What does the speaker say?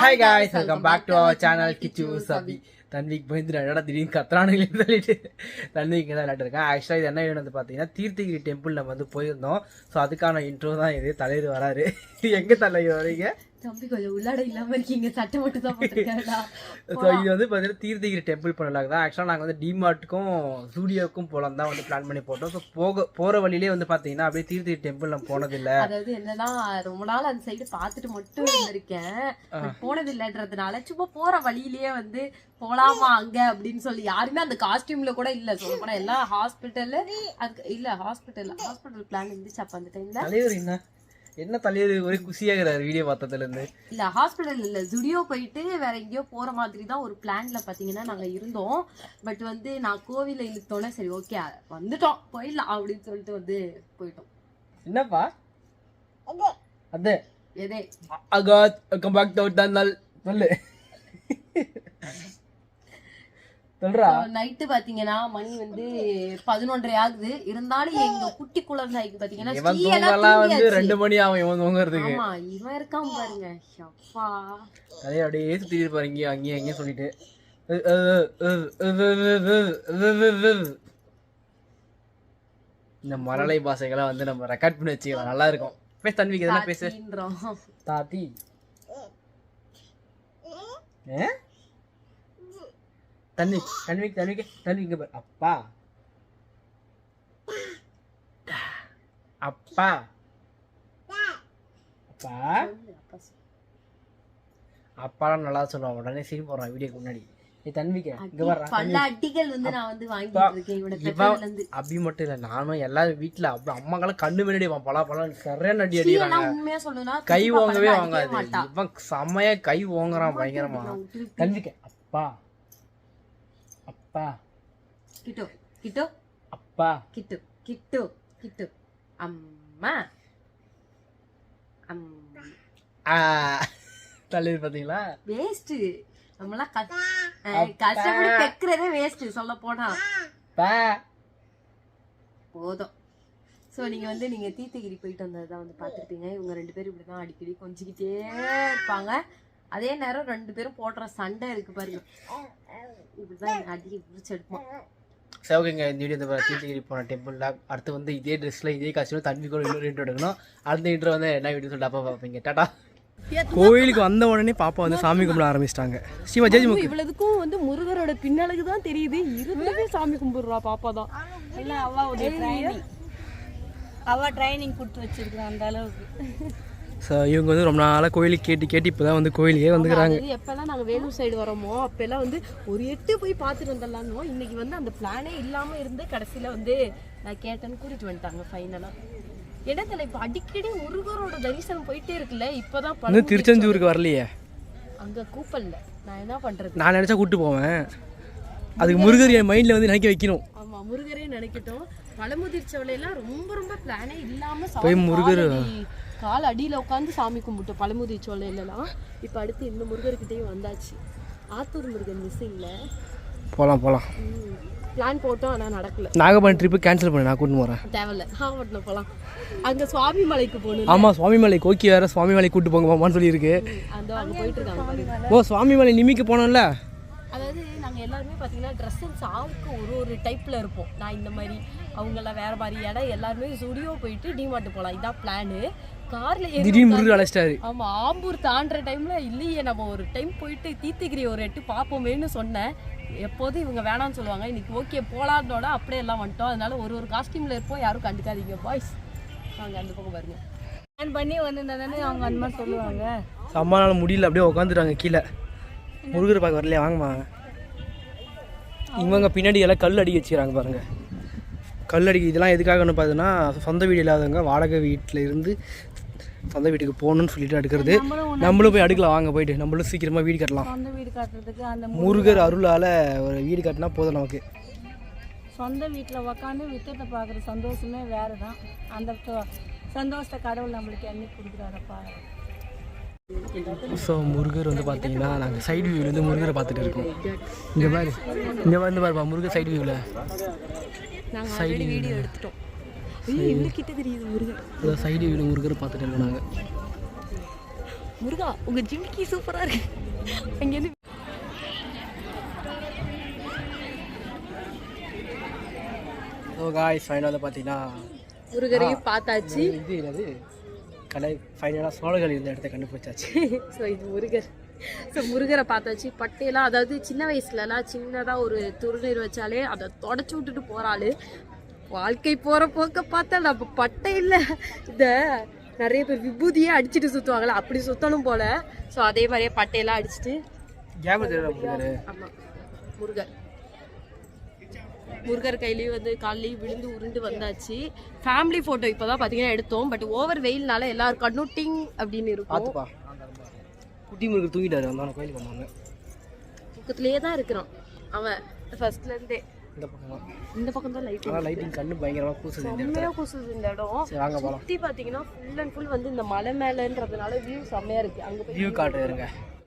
Hi guys, welcome back to our channel Kichu Sabi. தன்விக்கு பயந்துட்டு என்னடா திடீர்னு கத்துறானுங்களே சொல்லிட்டு தன்விக்கு தான் விளையாட்டுருக்கேன். ஆக்சுவலாக இது என்ன வந்து பார்த்தீங்கன்னா தீர்த்தகிரி டெம்பிள் நம்ம வந்து போயிருந்தோம். ஸோ அதுக்கான இன்ட்ரோ தான் இது. தலைவர் வராரு. எங்கே தலைவர் வரீங்க? தம்பி கொஞ்சம் உள்ளாட இல்லாமல் இருக்கீங்க, சட்டை மட்டும் தான் போட்டுருக்கேன்டா. ஸோ இது வந்து பார்த்தீங்கன்னா தீர்த்தகிரி டெம்பிள் பண்ணலாக தான். ஆக்சுவலாக நாங்கள் வந்து டிமார்ட்டுக்கும் ஜூடியோக்கும் போகலாம் தான் வந்து பிளான் பண்ணி போட்டோம். ஸோ போகிற வழியிலே வந்து பார்த்தீங்கன்னா அப்படியே தீர்த்தகிரி டெம்பிள் நம்ம போனதில்லை. அதாவது என்னன்னா ரொம்ப நாள் அந்த சைடு பார்த்துட்டு மட்டும் இருந்திருக்கேன், போனதில்லைன்றதுனால சும்மா போகிற வழியிலேயே வந்து போலாமா அங்க அப்படின்னு சொல்லி யாருமே அந்த காஸ்டியூம்ல கூட இல்ல. சொல்ல போனா எல்லாம் ஹாஸ்பிட்டல், அதுக்கு இல்ல ஹாஸ்பிட்டல் பிளான் இருந்துச்சு அப்ப அந்த டைம்ல. தலைவர் என்ன தலைவர் ஒரே குசியாகிறாரு வீடியோ பார்த்ததுல இருந்து. இல்ல ஹாஸ்பிட்டல் இல்ல, ஜுடியோ போயிட்டு வேற எங்கேயோ போற மாதிரி தான் ஒரு பிளான்ல பாத்தீங்கன்னா நாங்க இருந்தோம். பட் வந்து நான் கோவில இழுத்தோன்னே சரி ஓகே வந்துட்டோம் போயிடலாம் அப்படின்னு சொல்லிட்டு வந்து போயிட்டோம். என்னப்பா அது எதே அகாத் கம் பேக் டு தன்னல் சொல்லு சொல்றா. நைட்டு பாத்தீங்கன்னா மணி வந்து 11:30 ஆகுது. இருந்தாலும் எங்க குட்டி குழந்தைக்கு பாத்தீங்கன்னா வந்து 2 மணி ஆகும் இவன் தூங்குறதுக்கு. ஆமா இவன் இருக்கான் பாருங்க. அப்பா அதே அப்படியே சுத்திட்டு பாருங்க அங்கேயும் அங்கேயும் சொல்லிட்டு இந்த மரலை பாஷைகளை வந்து நம்ம ரெக்கார்ட் பண்ணி வச்சுக்கலாம், நல்லா இருக்கும். பேச தன்விக்கு எதனா பேச. தாத்தி தன்விக்கு அப்பா அப்பா அப்பா அப்பாலாம் நல்லா சொல்லுவான். உடனே சீன் போடுறான் வீடியோக்கு முன்னாடி. அப்படி மட்டும் இல்ல, நானும் எல்லாரும் வீட்டுல அப்படி அம்மாக்கெல்லாம் கண்ணு முன்னாடி பலாம் சரியான அடி அடிக்கிறாங்க. கை வாங்கவே வாங்காது. இவன் செம்மையா கை வாங்குறான் பயங்கரமா. தன்விக்க அப்பா அப்பா கிட்டு கிட்டு அப்பா கிட்டு கிட்டு கிட்டு அம்மா தலைவர் பாத்தீங்களா? வேஸ்ட் நம்மளாம் கஷ்டப்பட்டு தைக்கிறதே வேஸ்ட் சொல்ல போனா. போதும். ஸோ நீங்கள் வந்து நீங்கள் தீர்த்தகிரி போயிட்டு வந்ததுதான் வந்து பார்த்துருப்பீங்க. இவங்க 2 பேரும் இப்படி தான் அடிக்கடி கொஞ்சிக்கிட்டே இருப்பாங்க. அதே நேரம் 2 பேரும் போடுற சண்டை இருக்கு பாருங்க, இப்படிதான் அடிக்கடி பிடிச்சி எடுப்போம். சேவகங்க இந்த வீடியோ வந்து தீர்த்தகிரி போன டெம்பிள்ல அடுத்து வந்து இதே ட்ரெஸ்ல இதே காஸ்டியூம் தன்வி கூட இன்னொரு இன்ட்ரோ எடுக்கணும். அடுத்த இன்ட்ரோ வந்து என்ன வீடியோ சொல்லிட்டு அப்பா பார்ப்பீங்க. டாடா. கோயிலுக்கு வந்த உடனே பாப்பா வந்து சாமி கும்பிட ஆரம்பிச்சிட்டாங்க. சிவா ஜெயமுக்கு இவ்வளவுக்கும் வந்து முருகரோட பின்னழகு தான் தெரியுது. இருந்தவே சாமி கும்பிடுறா பாப்பா தான். இல்ல அவ ட்ரைனிங் கொடுத்து வச்சிருக்கா அந்த அளவுக்கு. ஸோ இவங்க வந்து ரொம்ப நாளாக கோயிலுக்கு கேட்டு இப்போ தான் வந்து கோயிலுக்கே வந்துக்கிறாங்க. எப்போல்லாம் நாங்கள் வேலூர் சைடு வரோமோ அப்போல்லாம் வந்து ஒரு 8 போய் பார்த்துட்டு வந்துடலான்னு. இன்னைக்கு வந்து அந்த பிளானே இல்லாமல் இருந்து கடைசியில் வந்து நான் கேட்டேன்னு கூட்டிட்டு வந்துட்டாங்க ஃபைனலாக. இடத்துல இப்போ அடிக்கடி முருகரோட தரிசனம் போயிட்டே இருக்குல்ல. இப்போதான் திருச்செந்தூருக்கு வரலையே, அங்கே கூப்பல்ல. நான் என்ன பண்ணுறது, நான் நினச்சா கூப்பிட்டு போவேன். அதுக்கு முருகர் என் மைண்டில் வந்து நினைக்க வைக்கணும். ஆமாம் முருகரே நினைக்கட்டும். பழமுதிர்ச்சவளையெல்லாம் ரொம்ப ரொம்ப பிளானே இல்லாமல் போய் முருகர் கால் அடியில் உட்காந்து சாமி கும்பிட்டோம் பழமுதிர்ச்சோலையிலலாம். இப்போ அடுத்து இந்த முருகர்கிட்டையும் வந்தாச்சு. ஆத்தூர் முருகன் மிஸ் இல்லை. போகலாம் பிளான் போட்டோம் ஆனால் நடக்கல. நாகப்பட்டினம் ட்ரிப்பு கேன்சல் பண்ணி நான் கூட்டின்னு போகிறேன். தேவையில்ல, நாகப்பட்டினம் போகலாம். அங்கே சுவாமி மலைக்கு போகணும். ஆமாம் சுவாமி மலைக்கு ஓகே, வேறு சுவாமி மலைக்கு கூப்பிட்டு போங்க மாமான்னு சொல்லியிருக்கு. அந்த அங்கே போயிட்டு இருக்காங்க. ஓ சுவாமி மலை நிமிக்கு போனோம்ல. அதாவது நாங்கள் எல்லாருமே பார்த்தீங்கன்னா ட்ரெஸ் சென்ஸ் ஆளுக்கு ஒரு டைப்பில் இருப்போம். நான் இந்த மாதிரி, அவங்கெல்லாம் வேறு மாதிரி. இடம் எல்லாருமே ஸ்டுடியோ போயிட்டு டிமார்ட் போகலாம், இதான் பிளானு. காரில் திடீர்னு அழைச்சிட்டாரு. ஆமாம் ஆம்பூர் தாண்டுற டைமில் இல்லையே நம்ம ஒரு டைம் போயிட்டு தீர்த்தகிரி ஒரு 8 பார்ப்போமேன்னு சொன்னேன். எப்போதும் இவங்க வேணாம்னு சொல்லுவாங்க. இன்னைக்கு ஓகே போலான்னோட அப்படியே எல்லாம் வந்துட்டோம். அதனால ஒரு காஸ்டியூமில் இருப்போம், யாரும் கண்டுக்காதீங்க பாய்ஸ். வாங்க அந்த பக்கம் பாருங்க. பிளான் பண்ணி வந்துருந்தானே அவங்க அந்த மாதிரி சொல்லுவாங்க. அம்மானால முடியல அப்படியே உட்காந்துட்டாங்க கீழே. முருகர் பார்க்க வரலையா, வாங்கம்மா. இவங்க பின்னாடி எல்லாம் கல் அடிக்க வச்சுக்கிறாங்க பாருங்க. கல் அடிக்க இதெல்லாம் எதுக்காகன்னு பார்த்தீங்கன்னா சொந்த வீடு இல்லாதவங்க வாடகை வீட்டில் இருந்து சொந்த வீட்டுக்கு போகணும்னு சொல்லிட்டு எடுக்கிறது. நம்மளும் போய் அடுக்கலாம், வாங்க போயிட்டு நம்மளும் சீக்கிரமாக வீடு கட்டலாம். சொந்த வீடு கட்டுறதுக்கு அந்த முருகர் அருளால் ஒரு வீடு கட்டினா போதும் நமக்கு. சொந்த வீட்டில் உக்காந்து வித்தத்தை பார்க்குற சந்தோஷமே வேறு தான். அந்த சந்தோஷத்தை கடவுள் நம்மளுக்கு என்னைக்கு கொடுக்குறாரப்பா. ஸோ முருகர் வந்து பார்த்தீங்கன்னா நாங்கள் சைடு வியூலேருந்து முருகரை பார்த்துட்டு இருக்கோம். இங்கே வந்து பாருப்பா முருகர் சைடு வியூவில் சைடு வீடியோ எடுத்துட்டோம். கிட்ட தெரியுது முருகர். சைடு வியூவில் முருகரை பார்த்துட்டு இருக்கோம் நாங்கள். முருகா உங்க ஜிமிக்கி சூப்பரா இருக்கு. அங்கேருந்து ஸோ காய்ஸ் ஃபைனலாக பார்த்தீங்கன்னா முருகரையும் பார்த்தாச்சு. இது என்னது கலை ஃபைனலாக சோழர்கள் இருந்த இடத்த கண்டுபிடிச்சாச்சு. ஸோ இது முருகர். ஸோ முருகரை பார்த்தாச்சு. பட்டையெல்லாம் அதாவது சின்ன வயசுலலாம் சின்னதாக ஒரு துருநீர் வச்சாலே அதை தொடச்சி விட்டுட்டு போகிறாள். வாழ்க்கை போகிற போக்க பார்த்தா நம்ம பட்டை இல்லை, இந்த நிறைய பேர் விபூதியே அடிச்சுட்டு சுற்றுவாங்களே அப்படி சுற்றணும் போல். ஸோ அதே மாதிரியே பட்டையெல்லாம் அடிச்சுட்டு ஆமாம் முருகர் முருகர் கையிலையும் வந்து காலையும் விழுந்து உருண்டு வந்தாச்சு. ஃபேமிலி ஃபோட்டோ இப்போ தான் பார்த்தீங்கன்னா எடுத்தோம். பட் ஓவர் வெயில்னால எல்லாரும் கண்ணுட்டிங் அப்படின்னு இருக்கும். குட்டி முருகர் தூங்கிட்டாரு வந்தாங்க கோயிலுக்கு வந்தாங்க. பக்கத்துலேயே தான் இருக்கிறான் அவன் ஃபர்ஸ்ட்லேருந்தே. இந்த பக்கம் தான் லைட்டிங் கண்ணு பயங்கரமாக கூசுது. செம்மையாக கூசுது இந்த இடம். சுற்றி பார்த்தீங்கன்னா ஃபுல் அண்ட் ஃபுல் வந்து இந்த மலை மேலேன்றதுனால வியூ செம்மையாக இருக்குது. அங்கே போய் வியூ காட்டுறேங்க.